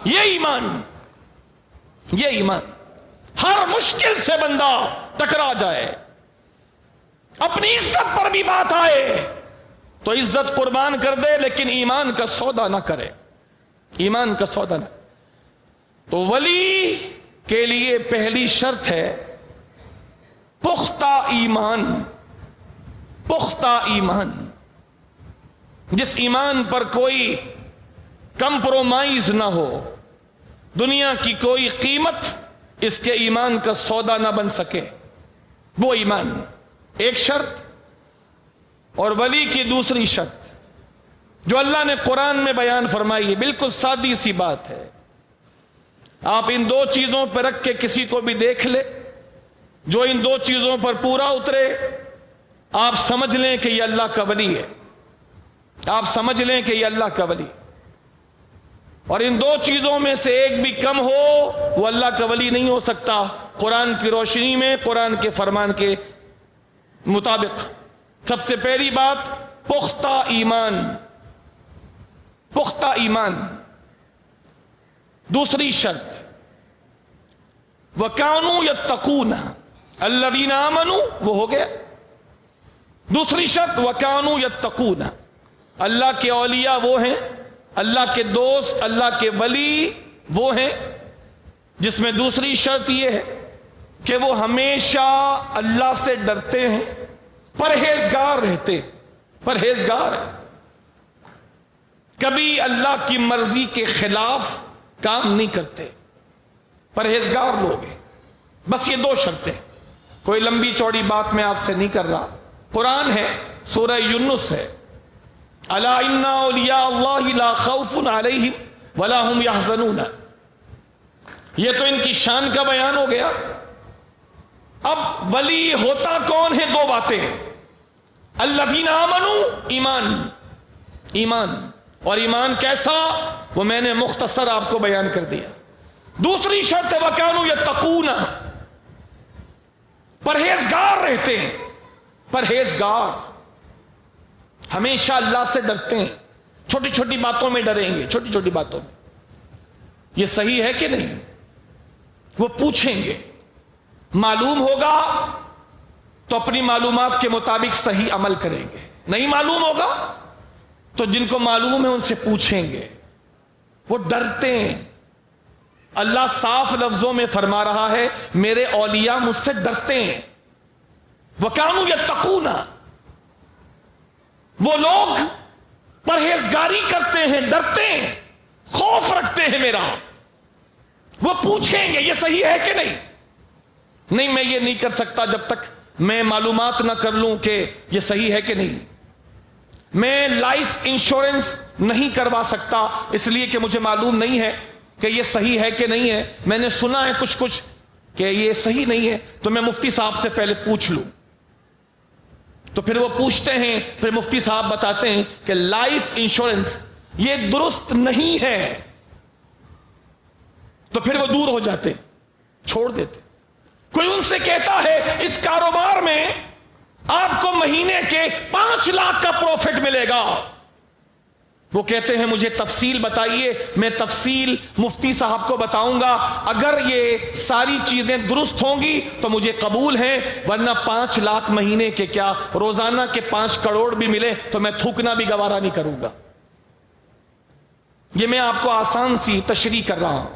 یہ ایمان ہر مشکل سے بندہ ٹکرا جائے، اپنی عزت پر بھی بات آئے تو عزت قربان کر دے، لیکن ایمان کا سودا نہ کرے، ایمان کا سودا نہ۔ تو ولی کے لیے پہلی شرط ہے پختہ ایمان، پختہ ایمان، جس ایمان پر کوئی کمپرومائز نہ ہو، دنیا کی کوئی قیمت اس کے ایمان کا سودا نہ بن سکے، وہ ایمان ایک شرط۔ اور ولی کی دوسری شرط جو اللہ نے قرآن میں بیان فرمائی ہے، بالکل سادی سی بات ہے، آپ ان دو چیزوں پر رکھ کے کسی کو بھی دیکھ لے، جو ان دو چیزوں پر پورا اترے، آپ سمجھ لیں کہ یہ اللہ کا ولی ہے، آپ سمجھ لیں کہ یہ اللہ کا ولی، اور ان دو چیزوں میں سے ایک بھی کم ہو وہ اللہ کا ولی نہیں ہو سکتا، قرآن کی روشنی میں، قرآن کے فرمان کے مطابق۔ سب سے پہلی بات پختہ ایمان، پختہ ایمان۔ دوسری شرط وَكَانُوا يَتَّقُونَ الَّذِينَ آمَنُوا، وہ ہو گیا۔ دوسری شرط وَكَانُوا يَتَّقُونَ، اللہ کے اولیاء وہ ہیں، اللہ کے دوست، اللہ کے ولی وہ ہیں جس میں دوسری شرط یہ ہے کہ وہ ہمیشہ اللہ سے ڈرتے ہیں، پرہیزگار رہتے، پرہیزگار ہیں، کبھی اللہ کی مرضی کے خلاف کام نہیں کرتے، پرہیزگار لوگ ہیں۔ بس یہ دو شرطیں، کوئی لمبی چوڑی بات میں آپ سے نہیں کر رہا، قرآن ہے، سورہ یونس ہے، الا ان اولیاء اللہ لا خوف علیہم ولا هم یحزنون، یہ تو ان کی شان کا بیان ہو گیا۔ اب ولی ہوتا کون ہے؟ دو باتیں، الذین آمنوا، ایمان، ایمان، اور ایمان کیسا وہ میں نے مختصر آپ کو بیان کر دیا۔ دوسری شرط ہے وَكَانُوا يَتَّقُونَ، پرہیزگار رہتے ہیں، پرہیزگار، ہمیشہ اللہ سے ڈرتے ہیں، چھوٹی چھوٹی باتوں میں ڈریں گے، چھوٹی چھوٹی باتوں میں یہ صحیح ہے کہ نہیں وہ پوچھیں گے، معلوم ہوگا تو اپنی معلومات کے مطابق صحیح عمل کریں گے، نہیں معلوم ہوگا تو جن کو معلوم ہے ان سے پوچھیں گے، وہ ڈرتے ہیں۔ اللہ صاف لفظوں میں فرما رہا ہے میرے اولیاء مجھ سے ڈرتے ہیں، وَكَانُوا يَتَّقُونَ، وہ لوگ پرہیزگاری کرتے ہیں، ڈرتے ہیں، خوف رکھتے ہیں میرا، وہ پوچھیں گے یہ صحیح ہے کہ نہیں۔ نہیں، میں یہ نہیں کر سکتا جب تک میں معلومات نہ کر لوں کہ یہ صحیح ہے کہ نہیں، میں لائف انشورنس نہیں کروا سکتا اس لیے کہ مجھے معلوم نہیں ہے کہ یہ صحیح ہے کہ نہیں ہے، میں نے سنا ہے کچھ کہ یہ صحیح نہیں ہے تو میں مفتی صاحب سے پہلے پوچھ لوں، تو پھر وہ پوچھتے ہیں، پھر مفتی صاحب بتاتے ہیں کہ لائف انشورنس یہ درست نہیں ہے، تو پھر وہ دور ہو جاتے، چھوڑ دیتے۔ کوئی ان سے کہتا ہے اس کاروبار میں آپ کو مہینے کے 5 لاکھ کا پروفٹ ملے گا، وہ کہتے ہیں مجھے تفصیل بتائیے، میں تفصیل مفتی صاحب کو بتاؤں گا، اگر یہ ساری چیزیں درست ہوں گی تو مجھے قبول ہیں، ورنہ 5 لاکھ مہینے کے کیا روزانہ کے 5 کروڑ بھی ملے تو میں تھوکنا بھی گوارا نہیں کروں گا۔ یہ میں آپ کو آسان سی تشریح کر رہا ہوں۔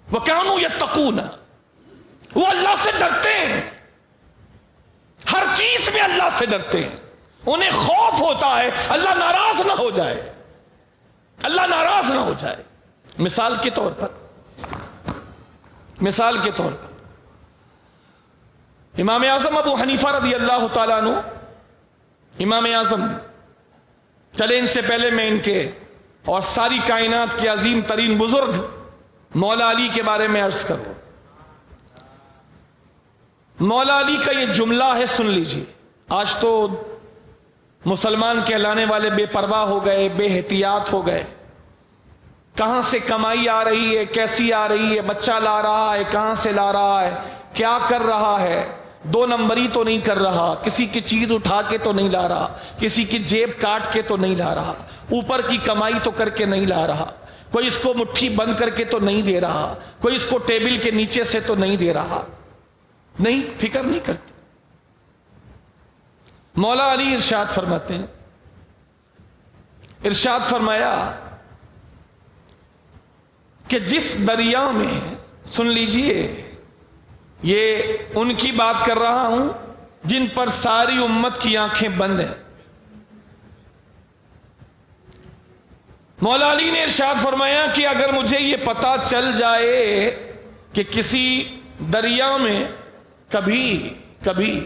وَكَانُوا يَتَّقُونَ، وہ اللہ سے ڈرتے ہیں، ہر چیز میں اللہ سے ڈرتے ہیں، انہیں خوف ہوتا ہے اللہ ناراض نہ ہو جائے، اللہ ناراض نہ ہو جائے۔ مثال کے طور پر امام اعظم ابو حنیفہ رضی اللہ تعالیٰ عنہ، امام اعظم، چلے ان سے پہلے میں ان کے اور ساری کائنات کے عظیم ترین بزرگ مولا علی کے بارے میں عرض کروں۔ مولا علی کا یہ جملہ ہے، سن لیجیے۔ آج تو مسلمان کہلانے والے بے پرواہ ہو گئے، بے احتیاط ہو گئے، کہاں سے کمائی آ رہی ہے، کیسی آ رہی ہے، بچہ لا رہا ہے، کہاں سے لا رہا ہے، کیا کر رہا ہے، 2 نمبری تو نہیں کر رہا، کسی کی چیز اٹھا کے تو نہیں لا رہا، کسی کی جیب کاٹ کے تو نہیں لا رہا، اوپر کی کمائی تو کر کے نہیں لا رہا، کوئی اس کو مٹھی بند کر کے تو نہیں دے رہا، کوئی اس کو ٹیبل کے نیچے سے تو نہیں دے رہا، نہیں، فکر نہیں کرتے۔ مولا علی ارشاد فرماتے ہیں، ارشاد فرمایا کہ جس دریا میں، سن لیجئے، یہ ان کی بات کر رہا ہوں جن پر ساری امت کی آنکھیں بند ہیں۔ مولا علی نے ارشاد فرمایا کہ اگر مجھے یہ پتا چل جائے کہ کسی دریا میں کبھی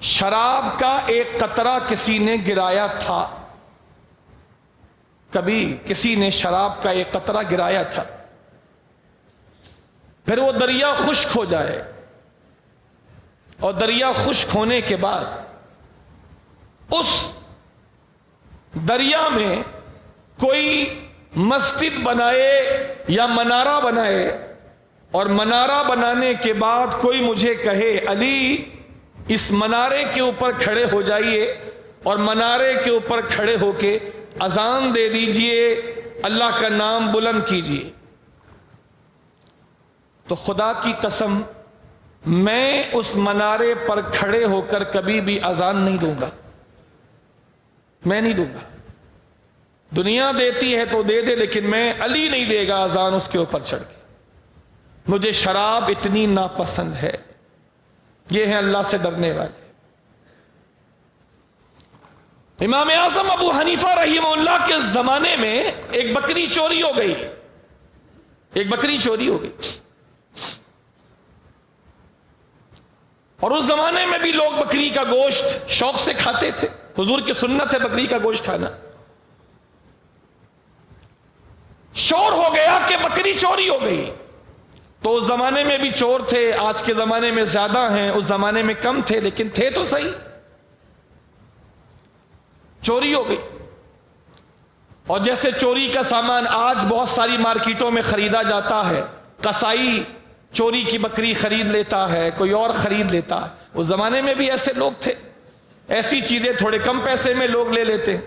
شراب کا ایک قطرہ کسی نے گرایا تھا، کبھی کسی نے شراب کا ایک قطرہ گرایا تھا، پھر وہ دریا خشک ہو جائے، اور دریا خشک ہونے کے بعد اس دریا میں کوئی مسجد بنائے یا منارہ بنائے، اور منارہ بنانے کے بعد کوئی مجھے کہے علی اس منارے کے اوپر کھڑے ہو جائیے اور منارے کے اوپر کھڑے ہو کے اذان دے دیجئے، اللہ کا نام بلند کیجئے، تو خدا کی قسم میں اس منارے پر کھڑے ہو کر کبھی بھی اذان نہیں دوں گا، میں نہیں دوں گا۔ دنیا دیتی ہے تو دے دے، لیکن میں علی نہیں دے گا اذان اس کے اوپر چڑھ کے۔ مجھے شراب اتنی ناپسند ہے۔ یہ ہیں اللہ سے ڈرنے والے۔ امام اعظم ابو حنیفہ رحمہ اللہ کے زمانے میں ایک بکری چوری ہو گئی، ایک بکری چوری ہو گئی، اور اس زمانے میں بھی لوگ بکری کا گوشت شوق سے کھاتے تھے، حضور کی سنت ہے بکری کا گوشت کھانا۔ شور ہو گیا کہ بکری چوری ہو گئی، تو اس زمانے میں بھی چور تھے، آج کے زمانے میں زیادہ ہیں، اس زمانے میں کم تھے، لیکن تھے تو صحیح۔ چوری ہو گئی، اور جیسے چوری کا سامان آج بہت ساری مارکیٹوں میں خریدا جاتا ہے، قصائی چوری کی بکری خرید لیتا ہے، کوئی اور خرید لیتا ہے، اس زمانے میں بھی ایسے لوگ تھے، ایسی چیزیں تھوڑے کم پیسے میں لوگ لے لیتے۔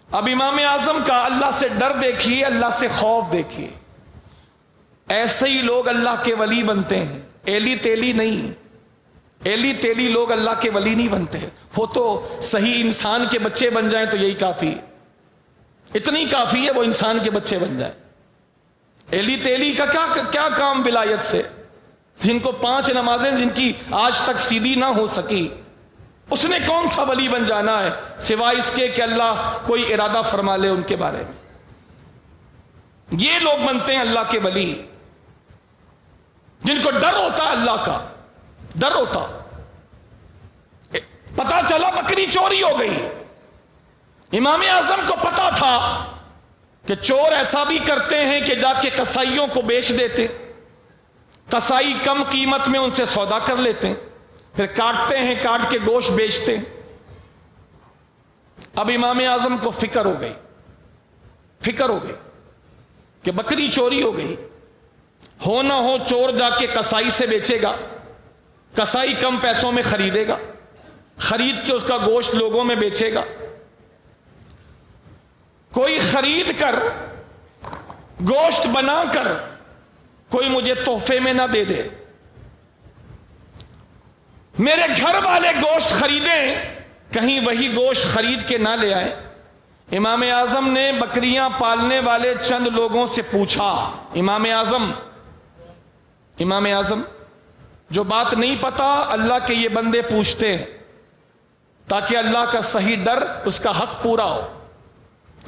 اب امام اعظم کا اللہ سے ڈر دیکھیے، اللہ سے خوف دیکھیے، ایسے ہی لوگ اللہ کے ولی بنتے ہیں، ایلی تیلی نہیں، ایلی تیلی لوگ اللہ کے ولی نہیں بنتے۔ وہ تو صحیح انسان کے بچے بن جائیں تو یہی کافی ہے، اتنی کافی ہے وہ انسان کے بچے بن جائیں۔ ایلی تیلی کا کیا کام ولایت سے؟ جن کو 5 نمازیں جن کی آج تک سیدھی نہ ہو سکی، اس نے کون سا ولی بن جانا ہے سوائے اس کے کہ اللہ کوئی ارادہ فرما لے ان کے بارے میں۔ یہ لوگ بنتے ہیں اللہ کے ولی، جن کو ڈر ہوتا اللہ کا، ڈر ہوتا۔ پتا چلا بکری چوری ہو گئی، امام اعظم کو پتا تھا کہ چور ایسا بھی کرتے ہیں کہ جا کے قصائیوں کو بیچ دیتے، قصائی کم قیمت میں ان سے سودا کر لیتے ہیں، پھر کاٹتے ہیں، کاٹ کے گوشت بیچتے ہیں۔ اب امام اعظم کو فکر ہو گئی کہ بکری چوری ہو گئی، ہو نہ ہو چور جا کے قصائی سے بیچے گا، قصائی کم پیسوں میں خریدے گا، خرید کے اس کا گوشت لوگوں میں بیچے گا، کوئی خرید کر گوشت بنا کر کوئی مجھے تحفے میں نہ دے دے، میرے گھر والے گوشت خریدیں، کہیں وہی گوشت خرید کے نہ لے آئے۔ امام اعظم نے بکریاں پالنے والے چند لوگوں سے پوچھا، امام اعظم جو بات نہیں پتا اللہ کے یہ بندے پوچھتے ہیں تاکہ اللہ کا صحیح ڈر، اس کا حق پورا ہو۔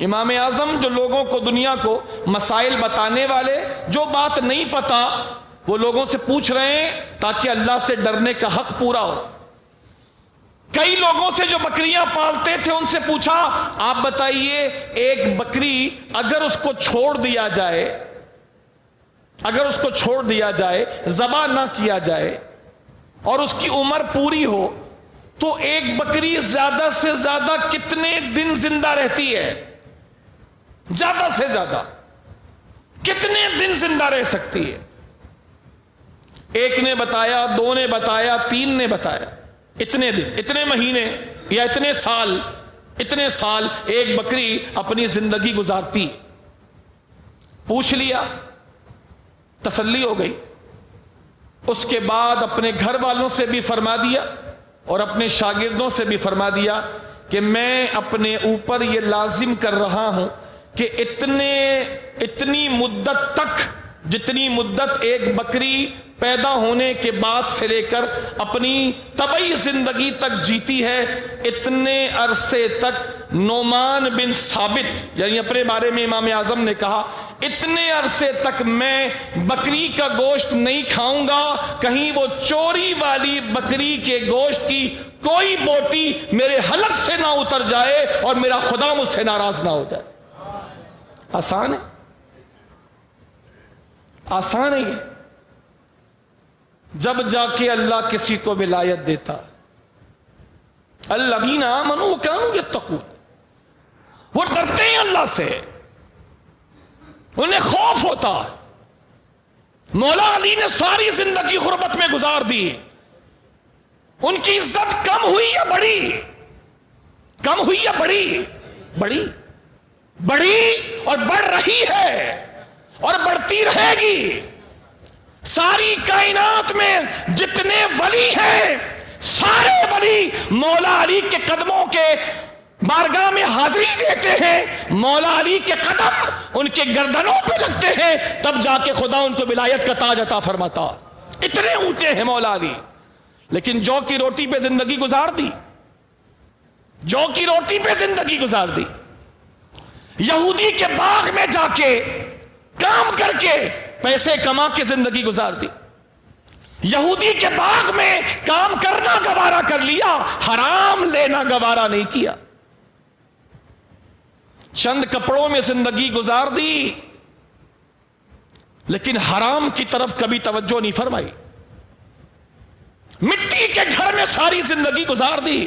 امام اعظم جو لوگوں کو، دنیا کو مسائل بتانے والے، جو بات نہیں پتا وہ لوگوں سے پوچھ رہے ہیں تاکہ اللہ سے ڈرنے کا حق پورا ہو۔ کئی لوگوں سے جو بکریاں پالتے تھے ان سے پوچھا، آپ بتائیے ایک بکری اگر اس کو چھوڑ دیا جائے، ذبح نہ کیا جائے اور اس کی عمر پوری ہو تو ایک بکری زیادہ سے زیادہ کتنے دن زندہ رہتی ہے؟ زیادہ سے زیادہ کتنے دن زندہ رہ سکتی ہے؟ ایک نے بتایا، 2 نے بتایا، 3 نے بتایا، اتنے دن، اتنے مہینے یا اتنے سال۔ اتنے سال ایک بکری اپنی زندگی گزارتی. پوچھ لیا, تسلی ہو گئی. اس کے بعد اپنے گھر والوں سے بھی فرما دیا اور اپنے شاگردوں سے بھی فرما دیا کہ میں اپنے اوپر یہ لازم کر رہا ہوں کہ اتنی مدت تک جتنی مدت ایک بکری پیدا ہونے کے بعد سے لے کر اپنی طبعی زندگی تک جیتی ہے, اتنے عرصے تک نعمان بن ثابت یعنی اپنے بارے میں امام اعظم نے کہا, اتنے عرصے تک میں بکری کا گوشت نہیں کھاؤں گا کہیں وہ چوری والی بکری کے گوشت کی کوئی بوٹی میرے حلق سے نہ اتر جائے اور میرا خدا مجھ سے ناراض نہ ہو جائے. آسان ہے, آسان ہے یہ. جب جا کے اللہ کسی کو ولایت دیتا, الذین آمنوا وکانوا یتقون, وہ ڈرتے ہیں اللہ سے, انہیں خوف ہوتا. مولا علی نے ساری زندگی غربت میں گزار دی, ان کی عزت کم ہوئی یا بڑھی؟ کم ہوئی یا بڑھی؟ بڑھی, بڑھی اور بڑھ رہی ہے اور بڑھتی رہے گی. ساری کائنات میں جتنے ولی ہیں سارے ولی مولا علی کے قدموں کے بارگاہ میں حاضری دیتے ہیں, مولا علی کے قدم ان کے گردنوں پہ لگتے ہیں, تب جا کے خدا ان کو ولایت کا تاج عطا فرماتا. اتنے اونچے ہیں مولا علی. لیکن جو کی روٹی پہ زندگی گزار دی, جو کی روٹی پہ زندگی گزار دی. یہودی کے باغ میں جا کے کام کر کے پیسے کما کے زندگی گزار دی. یہودی کے باغ میں کام کرنا گوارا کر لیا, حرام لینا گوارا نہیں کیا. چند کپڑوں میں زندگی گزار دی لیکن حرام کی طرف کبھی توجہ نہیں فرمائی. مٹی کے گھر میں ساری زندگی گزار دی,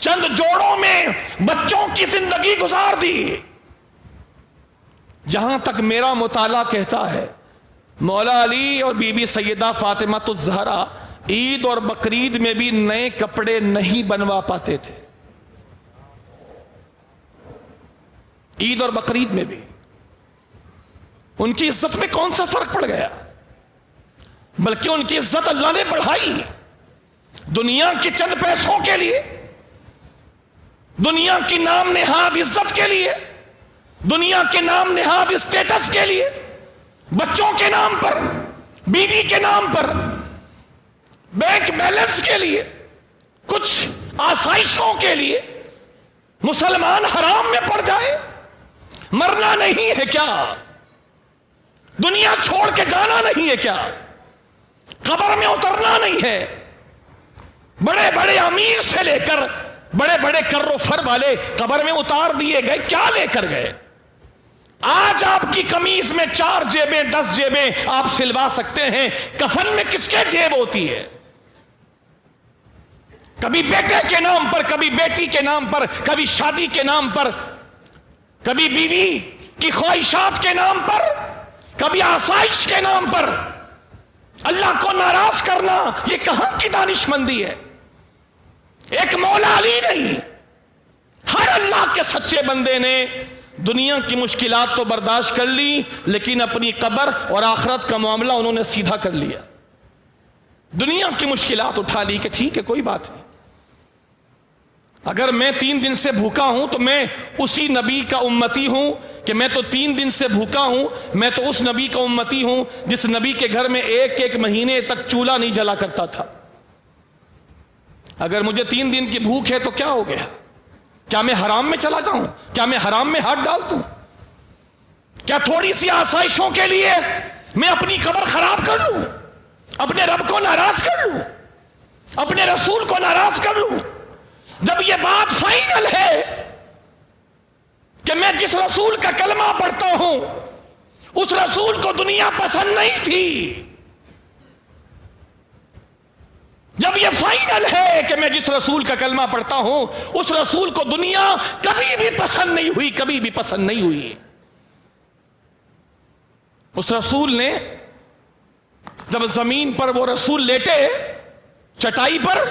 چند جوڑوں میں بچوں کی زندگی گزار دی. جہاں تک میرا مطالعہ کہتا ہے مولا علی اور بی بی سیدہ فاطمہ الزہرا عید اور بقرعید میں بھی نئے کپڑے نہیں بنوا پاتے تھے. عید اور بقرعید میں بھی ان کی عزت میں کون سا فرق پڑ گیا؟ بلکہ ان کی عزت اللہ نے بڑھائی. دنیا کے چند پیسوں کے لیے, دنیا کی نام نہاد عزت کے لیے, دنیا کے نام نہاد اسٹیٹس کے لیے, بچوں کے نام پر, بیوی کے نام پر, بینک بیلنس کے لیے, کچھ آسائشوں کے لیے مسلمان حرام میں پڑ جائے. مرنا نہیں ہے کیا؟ دنیا چھوڑ کے جانا نہیں ہے کیا؟ قبر میں اترنا نہیں ہے؟ بڑے بڑے امیر سے لے کر بڑے بڑے کر و فر والے قبر میں اتار دیے گئے, کیا لے کر گئے؟ آج آپ کی قمیض میں 4 جیبیں 10 جیبیں آپ سلوا سکتے ہیں, کفن میں کس کے جیب ہوتی ہے؟ کبھی بیٹے کے نام پر, کبھی بیٹی کے نام پر, کبھی شادی کے نام پر, کبھی بیوی کی خواہشات کے نام پر, کبھی آسائش کے نام پر. اللہ کو ناراض کرنا یہ کہاں کی دانش مندی ہے؟ ایک مولا علی نہیں, ہر اللہ کے سچے بندے نے دنیا کی مشکلات تو برداشت کر لی لیکن اپنی قبر اور آخرت کا معاملہ انہوں نے سیدھا کر لیا. دنیا کی مشکلات اٹھا لی کہ ٹھیک ہے کوئی بات نہیں, اگر میں 3 دن سے بھوکا ہوں تو میں اسی نبی کا امتی ہوں, کہ میں تو 3 دن سے بھوکا ہوں, میں تو اس نبی کا امتی ہوں جس نبی کے گھر میں 1 مہینے تک چولہا نہیں جلا کرتا تھا. اگر مجھے 3 دن کی بھوک ہے تو کیا ہو گیا؟ کیا میں حرام میں چلا جاؤں؟ کیا میں حرام میں ہاتھ ڈال دوں؟ کیا تھوڑی سی آسائشوں کے لیے میں اپنی قبر خراب کر لوں, اپنے رب کو ناراض کر لوں, اپنے رسول کو ناراض کر لوں؟ جب یہ بات فائنل ہے کہ میں جس رسول کا کلمہ پڑھتا ہوں اس رسول کو دنیا پسند نہیں تھی, جب یہ فائنل ہے کہ میں جس رسول کا کلمہ پڑھتا ہوں اس رسول کو دنیا کبھی بھی پسند نہیں ہوئی, کبھی بھی پسند نہیں ہوئی. اس رسول نے جب زمین پر وہ رسول لیٹے چٹائی پر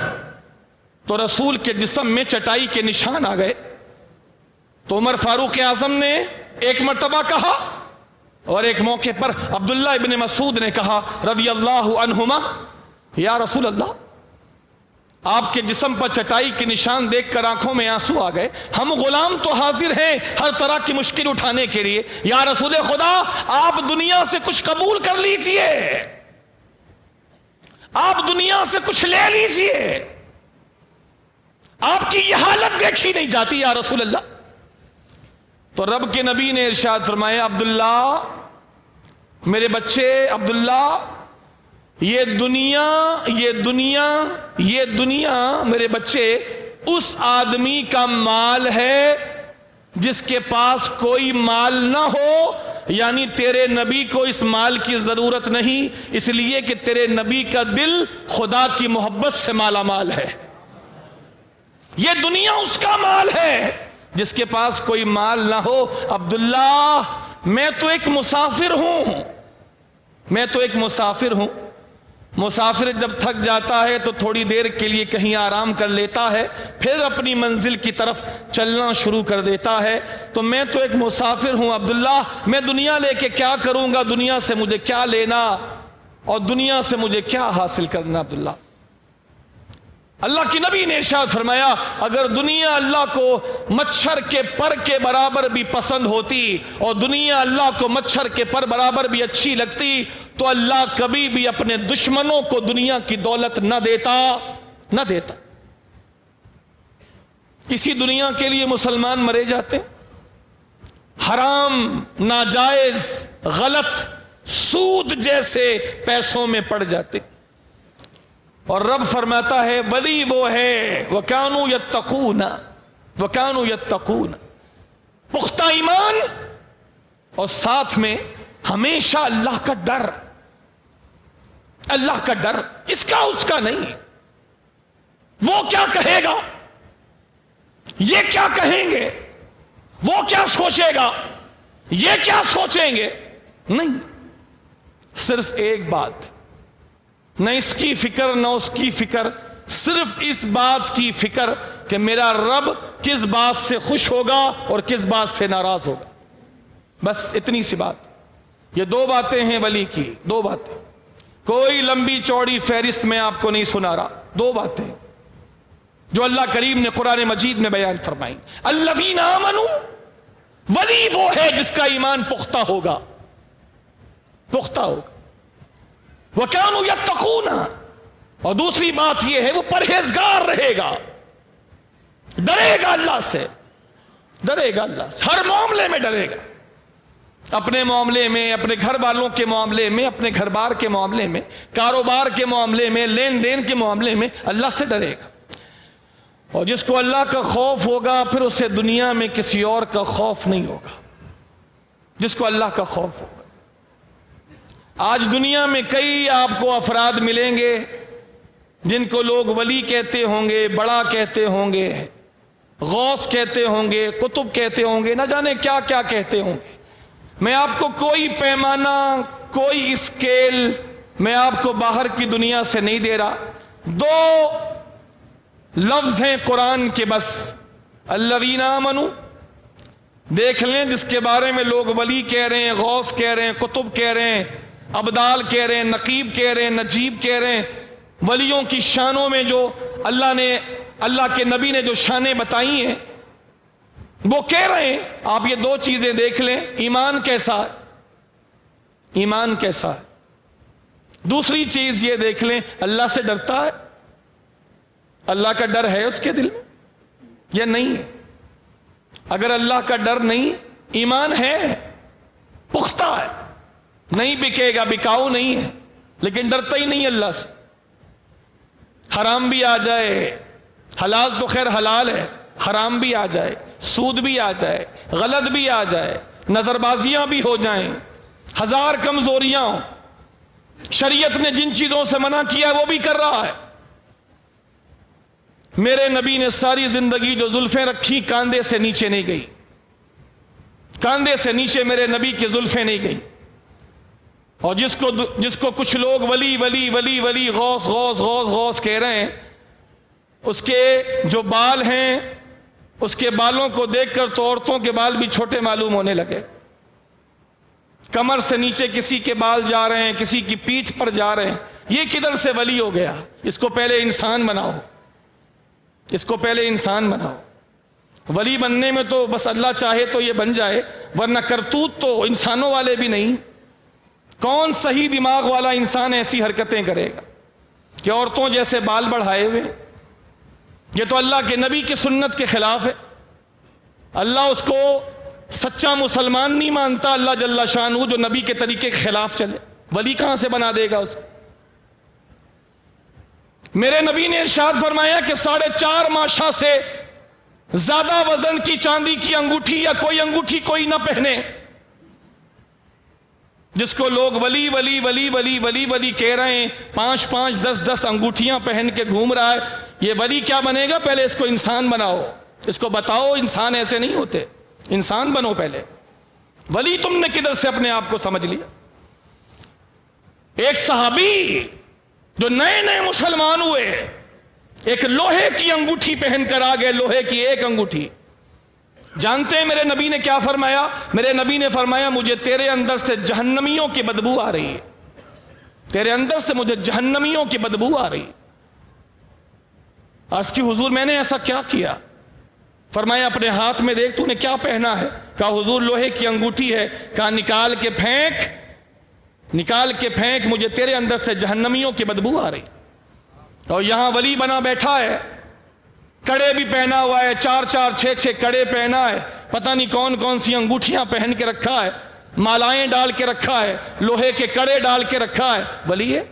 تو رسول کے جسم میں چٹائی کے نشان آ گئے. تو عمر فاروق اعظم نے ایک مرتبہ کہا اور ایک موقع پر عبداللہ ابن مسعود نے کہا رضی اللہ عنہما یا رسول اللہ آپ کے جسم پر چٹائی کے نشان دیکھ کر آنکھوں میں آنسو آ گئے. ہم غلام تو حاضر ہیں ہر طرح کی مشکل اٹھانے کے لیے. یا رسول خدا آپ دنیا سے کچھ قبول کر لیجئے, آپ دنیا سے کچھ لے لیجئے, آپ کی یہ حالت دیکھی نہیں جاتی یا رسول اللہ. تو رب کے نبی نے ارشاد فرمایا عبداللہ میرے بچے, عبداللہ یہ دنیا میرے بچے اس آدمی کا مال ہے جس کے پاس کوئی مال نہ ہو. یعنی تیرے نبی کو اس مال کی ضرورت نہیں, اس لیے کہ تیرے نبی کا دل خدا کی محبت سے مالا مال ہے. یہ دنیا اس کا مال ہے جس کے پاس کوئی مال نہ ہو. عبداللہ میں تو ایک مسافر ہوں. مسافر جب تھک جاتا ہے تو تھوڑی دیر کے لیے کہیں آرام کر لیتا ہے, پھر اپنی منزل کی طرف چلنا شروع کر دیتا ہے. تو میں تو ایک مسافر ہوں عبداللہ, میں دنیا لے کے کیا کروں گا, دنیا سے مجھے کیا لینا اور دنیا سے مجھے کیا حاصل کرنا. عبداللہ اللہ کی نبی نے ارشاد فرمایا اگر دنیا اللہ کو مچھر کے پر کے برابر بھی پسند ہوتی اور دنیا اللہ کو مچھر کے پر برابر بھی اچھی لگتی تو اللہ کبھی بھی اپنے دشمنوں کو دنیا کی دولت نہ دیتا. اسی دنیا کے لیے مسلمان مرے جاتے, حرام, ناجائز, غلط, سود جیسے پیسوں میں پڑ جاتے. اور رب فرماتا ہے ولی وہ ہے وَكَانُوا يَتَّقُونَ, پختہ ایمان اور ساتھ میں ہمیشہ اللہ کا ڈر. اللہ کا ڈر, اس کا نہیں. وہ کیا کہے گا, یہ کیا کہیں گے, وہ کیا سوچے گا, یہ کیا سوچیں گے, نہیں. صرف ایک بات, نہ اس کی فکر نہ اس کی فکر, صرف اس بات کی فکر کہ میرا رب کس بات سے خوش ہوگا اور کس بات سے ناراض ہوگا. بس اتنی سی بات. یہ دو باتیں ہیں ولی کی, دو باتیں. کوئی لمبی چوڑی فہرست میں آپ کو نہیں سنا رہا, دو باتیں جو اللہ کریم نے قرآن مجید میں بیان فرمائی. الذین آمنوا, ولی وہ ہے جس کا ایمان پختہ ہوگا. وَكَانُوا يَتَّقُونَ, اور دوسری بات یہ ہے وہ پرہیزگار رہے گا, ڈرے گا اللہ سے, ہر معاملے میں ڈرے گا. اپنے معاملے میں, اپنے گھر والوں کے معاملے میں, اپنے گھر بار کے معاملے میں, کاروبار کے معاملے میں, لین دین کے معاملے میں اللہ سے ڈرے گا. اور جس کو اللہ کا خوف ہوگا پھر اسے دنیا میں کسی اور کا خوف نہیں ہوگا. جس کو اللہ کا خوف ہوگا. آج دنیا میں کئی آپ کو افراد ملیں گے جن کو لوگ ولی کہتے ہوں گے, بڑا کہتے ہوں گے, غوث کہتے ہوں گے, قطب کہتے ہوں گے, نہ جانے کیا کیا کہتے ہوں گے. میں آپ کو کوئی پیمانہ, کوئی اسکیل میں آپ کو باہر کی دنیا سے نہیں دے رہا. دو لفظ ہیں قرآن کے بس, الذین آمنوا. دیکھ لیں جس کے بارے میں لوگ ولی کہہ رہے ہیں, غوث کہہ رہے ہیں, قطب کہہ رہے ہیں, ابدال کہہ رہے ہیں, نقیب کہہ رہے ہیں, نجیب کہہ رہے ہیں. ولیوں کی شانوں میں جو اللہ کے نبی نے جو شانیں بتائی ہیں وہ کہہ رہے ہیں. آپ یہ دو چیزیں دیکھ لیں, ایمان کیسا ہے, ایمان کیسا ہے. دوسری چیز یہ دیکھ لیں اللہ سے ڈرتا ہے, اللہ کا ڈر ہے اس کے دل میں یا نہیں ہے. اگر اللہ کا ڈر نہیں, ایمان ہے, پختہ ہے, نہیں بکے گا, بکاؤ نہیں ہے, لیکن ڈرتا ہی نہیں اللہ سے. حرام بھی آ جائے, حلال تو خیر حلال ہے, حرام بھی آ جائے, سود بھی آ جائے, غلط بھی آ جائے, نظر بازیاں بھی ہو جائیں, ہزار کمزوریاں ہوں, شریعت نے جن چیزوں سے منع کیا وہ بھی کر رہا ہے. میرے نبی نے ساری زندگی جو زلفیں رکھی کاندھے سے نیچے نہیں گئی, کاندھے سے نیچے میرے نبی کی زلفیں نہیں گئی. اور جس کو کچھ لوگ ولی ولی ولی ولی غوث غوث غوث غوث کہہ رہے ہیں, اس کے جو بال ہیں اس کے بالوں کو دیکھ کر تو عورتوں کے بال بھی چھوٹے معلوم ہونے لگے. کمر سے نیچے کسی کے بال جا رہے ہیں, کسی کی پیٹھ پر جا رہے ہیں. یہ کدھر سے ولی ہو گیا؟ اس کو پہلے انسان بناؤ, اس کو پہلے انسان بناؤ. ولی بننے میں تو بس اللہ چاہے تو یہ بن جائے, ورنہ کرتوت تو انسانوں والے بھی نہیں. کون صحیح دماغ والا انسان ایسی حرکتیں کرے گا کہ عورتوں جیسے بال بڑھائے ہوئے؟ یہ تو اللہ کے نبی کی سنت کے خلاف ہے. اللہ اس کو سچا مسلمان نہیں مانتا, اللہ جل شانہ, جو نبی کے طریقے کے خلاف چلے. ولی کہاں سے بنا دے گا اس کو؟ میرے نبی نے ارشاد فرمایا کہ 4.5 ماشا سے زیادہ وزن کی چاندی کی انگوٹھی یا کوئی انگوٹھی کوئی نہ پہنے. جس کو لوگ ولی ولی ولی ولی ولی ولی کہہ رہے ہیں, 5 10 انگوٹھیاں پہن کے گھوم رہا ہے, یہ ولی کیا بنے گا؟ پہلے اس کو انسان بناؤ, اس کو بتاؤ انسان ایسے نہیں ہوتے. انسان بنو پہلے. ولی تم نے کدھر سے اپنے آپ کو سمجھ لیا؟ ایک صحابی جو نئے نئے مسلمان ہوئے, ایک لوہے کی انگوٹھی پہن کر آ گئے, لوہے کی ایک انگوٹھی. جانتے ہیں میرے نبی نے کیا فرمایا؟ میرے نبی نے فرمایا مجھے تیرے اندر سے جہنمیوں کی بدبو آ رہی ہے, تیرے اندر سے مجھے جہنمیوں کی بدبو آ رہی ہے. عرض کی حضور میں نے ایسا کیا کیا؟ فرمایا اپنے ہاتھ میں دیکھ تو نے کیا پہنا ہے. کہا حضور لوہے کی انگوٹھی ہے. کہا نکال کے پھینک, نکال کے پھینک, مجھے تیرے اندر سے جہنمیوں کی بدبو آ رہی. اور یہاں ولی بنا بیٹھا ہے, کڑے بھی پہنا ہوا ہے, 4 6 کڑے پہنا ہے, پتہ نہیں کون کون سی انگوٹھیاں پہن کے رکھا ہے, مالائیں ڈال کے رکھا ہے, لوہے کے کڑے ڈال کے رکھا ہے. ولی ہے؟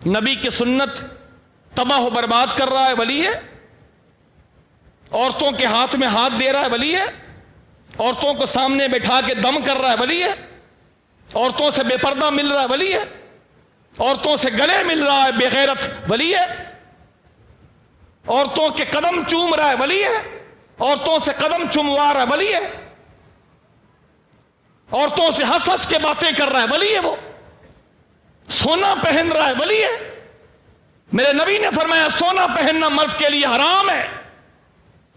نبی کی سنت تباہ و برباد کر رہا ہے, ولی ہے؟ عورتوں کے ہاتھ میں ہاتھ دے رہا ہے, ولی ہے؟ عورتوں کو سامنے بٹھا کے دم کر رہا ہے, ولی ہے؟ عورتوں سے بے پردہ مل رہا ہے, ولی ہے؟ عورتوں سے گلے مل رہا ہے, بے غیرت, ولی ہے؟ عورتوں کے قدم چوم رہا ہے, ولی ہے؟ عورتوں سے قدم چوموا رہا ہے, ولی ہے؟ عورتوں سے ہنس ہنس کے باتیں کر رہا ہے, ولی ہے وہ؟ سونا پہن رہا ہے, ولی ہے؟ میرے نبی نے فرمایا سونا پہننا مرد کے لیے حرام ہے.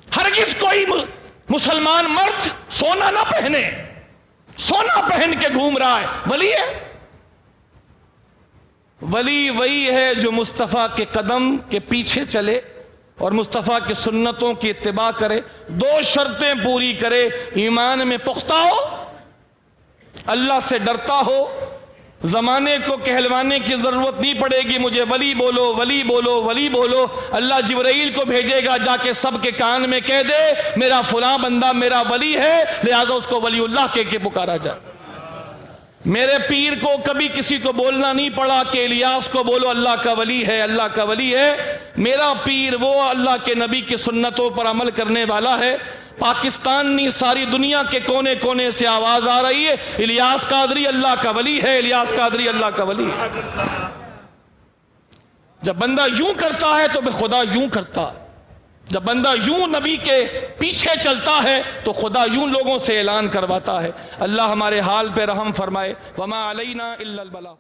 ہرگز کوئی مسلمان مرد سونا نہ پہنے. سونا پہن کے گھوم رہا ہے, ولی ہے؟ ولی وہی ہے جو مصطفیٰ کے قدم کے پیچھے چلے اور مصطفیٰ کی سنتوں کی اتباع کرے. 2 شرطیں پوری کرے, ایمان میں پختہ ہو, اللہ سے ڈرتا ہو, زمانے کو کہلوانے کی ضرورت نہیں پڑے گی مجھے ولی بولو ولی بولو ولی بولو. اللہ جبرائیل کو بھیجے گا, جا کے سب کے کان میں کہہ دے میرا فلاں بندہ میرا ولی ہے, لہذا اس کو ولی اللہ کہہ کے پکارا جائے. میرے پیر کو کبھی کسی کو بولنا نہیں پڑا کہ الیاس کو بولو اللہ کا ولی ہے, اللہ کا ولی ہے. میرا پیر وہ اللہ کے نبی کی سنتوں پر عمل کرنے والا ہے. پاکستان نہیں ساری دنیا کے کونے کونے سے آواز آ رہی ہے الیاس قادری اللہ کا ولی ہے, الیاس قادری اللہ کا ولی ہے. جب بندہ یوں کرتا ہے تو پھر خدا یوں کرتا ہے. جب بندہ یوں نبی کے پیچھے چلتا ہے تو خدا یوں لوگوں سے اعلان کرواتا ہے. اللہ ہمارے حال پہ رحم فرمائے. وما علینا الا البلاغ.